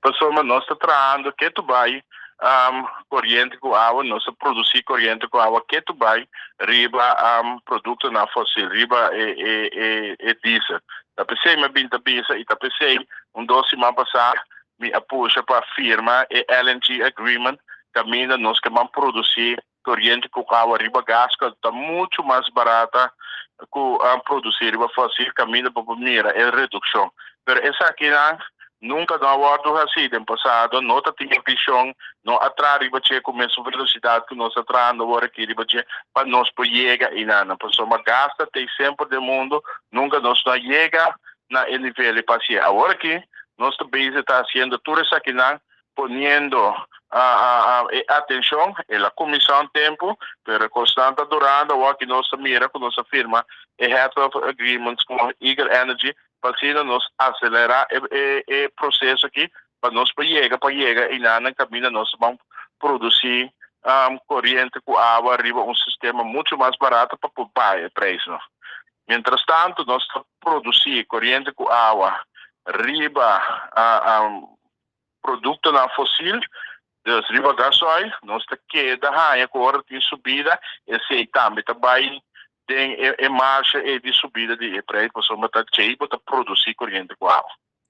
Pessoa nós está trabalhando que tu vai corrente com água, nós produzir corrente com água que tu vai riba produto na fóssil, riba e diesel. Tá pensei me binta bisa e tá pensei doce mais passar me puxa para a firma e LNG agreement caminha nós que vamos produzir corrente com água riba gás que está muito mais barata com produzir riba fóssil caminha para mira é redução. Pero essa aqui nunca no aguardo assim, no passado, não tinha visão, não atrás riba com a velocidade que nós atraindo agora aqui riba para nós chegar e nada, pessoa gasta tem sempre do mundo, nunca nós não chega na nível de paciência. Agora aqui nós também está fazendo tudo isso aqui ponendo atenção, a comissão tempo, pero constante durante o que nós mira com nossa firma, e head of agreements com Eagle Energy para nós acelerar o processo aqui, para nós chegar e na caminho nós vamos produzir corrente com água, arriba sistema muito mais barato para poupar o preço. Mientras tanto, nós produzir corrente com água, riba produto na fóssil, das riba gasóleo, nós queda raia agora tem subida, e sei também tem marcha e de subida de preço, para produzir corrente com água.